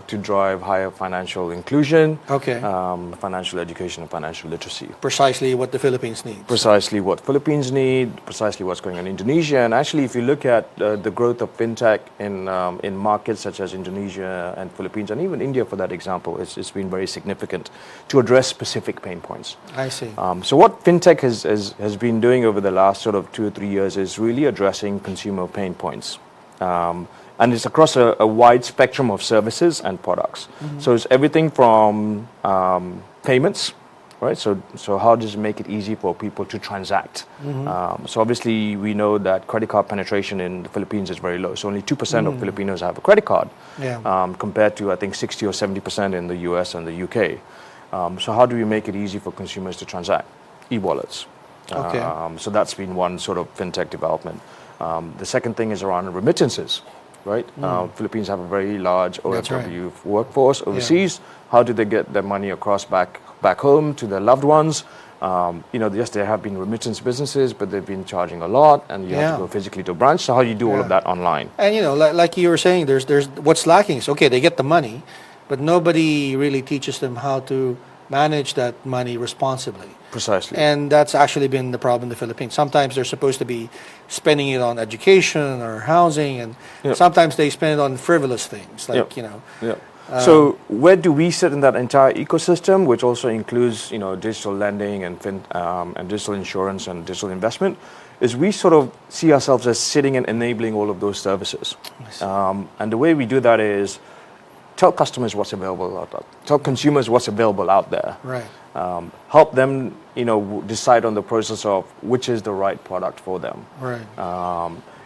B: to drive higher financial inclusion, financial education, and financial literacy.
A: Precisely what the Philippines needs.
B: Precisely what Philippines need, precisely what's going on in Indonesia. And actually, if you look at the growth of fintech in markets such as Indonesia and Philippines, and even India for that example, it's been very significant to address specific pain points.
A: I see.
B: So what fintech has been doing over the last sort of 2 or 3 years is really addressing consumer pain points. And it's across a wide spectrum of services and products. So it's everything from payments, right? So how does it make it easy for people to transact? So obviously we know that credit card penetration in the Philippines is very low. So only 2% of Filipinos have a credit card, compared to I think 60 or 70% in the US and the UK. So how do we make it easy for consumers to transact? E-wallets. So that's been one sort of fintech development. The second thing is around remittances. Right? Philippines have a very large OFW workforce overseas. How do they get their money across back home to their loved ones? Yes, there have been remittance businesses, but they've been charging a lot, and you have to go physically to a branch. So how do you do all of that online?
A: And like you were saying, there's what's lacking is they get the money, but nobody really teaches them how to manage that money responsibly.
B: Precisely.
A: And that's actually been the problem in the Philippines. Sometimes they're supposed to be spending it on education or housing, and sometimes they spend it on frivolous things like,
B: So where do we sit in that entire ecosystem, which also includes, digital lending and digital insurance and digital investment, is we sort of see ourselves as sitting and enabling all of those services. And the way we do that is tell customers what's available out there. Tell consumers what's available out there.
A: Right.
B: Help them, decide on the process of which is the right product for them.
A: Right.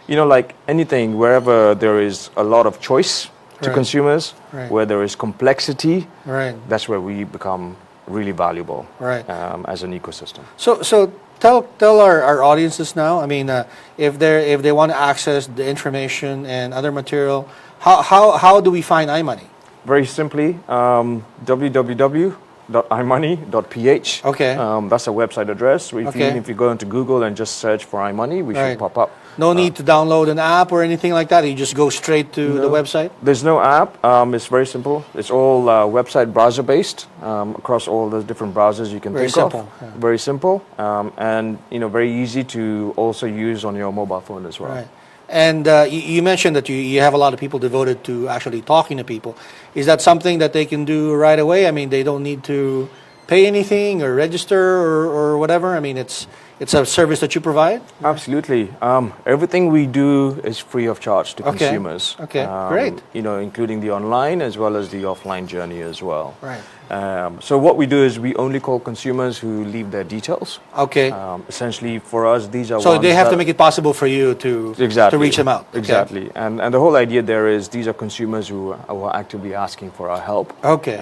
B: Like anything, wherever there is a lot of choice to consumers, where there is complexity, that's where we become really valuable as an ecosystem.
A: So tell our audiences now. I mean, if they want to access the information and other material, how do we find iMoney?
B: Very simply, www.imone.com. .imoney.ph.
A: Okay.
B: That's a website address.
A: Okay.
B: If you go into Google and just search for iMoney, we
A: Right.
B: should pop up.
A: No need to download an app or anything like that. You just go straight to the website.
B: There's no app. It's very simple. It's all website browser based across all the different browsers you can
A: Very
B: think
A: simple,
B: of.
A: yeah.
B: Very simple, and very easy to also use on your mobile phone as well.
A: Right. And you mentioned that you have a lot of people devoted to actually talking to people. Is that something that they can do right away? I mean, they don't need to pay anything or register or whatever. I mean, it's a service that you provide.
B: Absolutely. Everything we do is free of charge to
A: Okay.
B: consumers.
A: Okay, great.
B: Including the online as well as the offline journey as well.
A: Right.
B: So what we do is we only call consumers who leave their details.
A: Okay.
B: Essentially, for us, these are
A: So
B: ones
A: they have
B: that-
A: to make it possible for you to reach them out. Okay.
B: Exactly. And the whole idea there is these are consumers who are actively asking for our help.
A: Okay.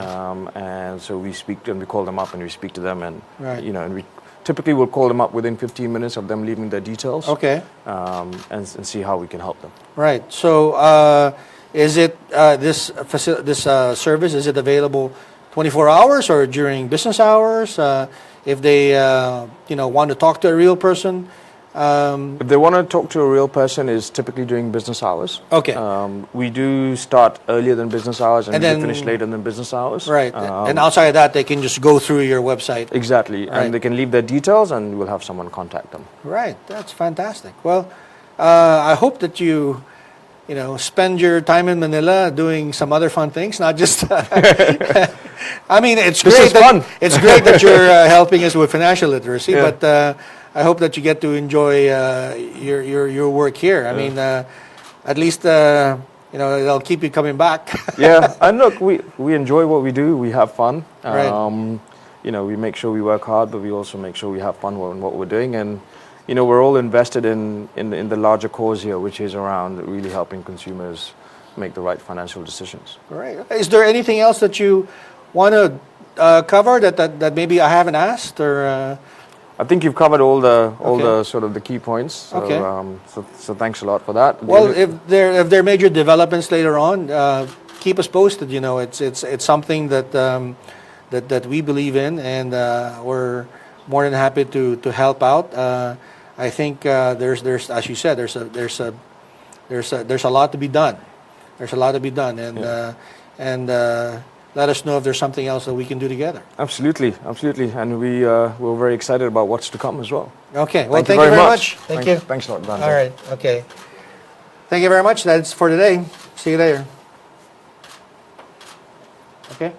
B: And so we speak to them, we call them up and we speak to them, and
A: Right.
B: and we typically will call them up within 15 minutes of them leaving their details.
A: Okay.
B: And see how we can help them.
A: Right. So is it this service? Is it available 24 hours or during business hours? If they want to talk to a real person.
B: If they want to talk to a real person, is typically during business hours.
A: Okay.
B: We do start earlier than business hours, and
A: And
B: we
A: then-
B: do finish later than business hours.
A: Right. And outside of that, they can just go through your website.
B: Exactly.
A: Right.
B: And they can leave their details, and we'll have someone contact them.
A: Right. That's fantastic. Well, I hope that you spend your time in Manila doing some other fun things, not just. I mean, it's
B: This
A: great.
B: is fun.
A: It's great that you're helping us with financial literacy,
B: Yeah.
A: but I hope that you get to enjoy your work here. I mean, at least it'll keep you coming back.
B: Yeah, and look, we enjoy what we do. We have fun.
A: Right.
B: We make sure we work hard, but we also make sure we have fun in what we're doing. And we're all invested in the larger cause here, which is around really helping consumers make the right financial decisions.
A: Right. Is there anything else that you want to cover that maybe I haven't asked or?
B: I think you've covered all the
A: Okay.
B: sort of the key points. So,
A: Okay.
B: so thanks a lot for that.
A: Well, if there are major developments later on, keep us posted. It's something that we believe in, and we're more than happy to help out. I think there's as you said, there's a lot to be done. There's a lot to be done, and let us know if there's something else that we can do together.
B: Absolutely, and we're very excited about what's to come as well.
A: Okay. Well,
B: Thank
A: thank
B: you
A: you
B: very
A: very
B: much.
A: much. Thank you.
B: Thanks a lot, Dante.
A: All right. Okay. Thank you very much. That's for today. See you later. Okay.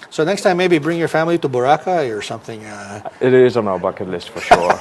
A: So next time, maybe bring your family to Boracay or something.
B: It is on our bucket list for sure.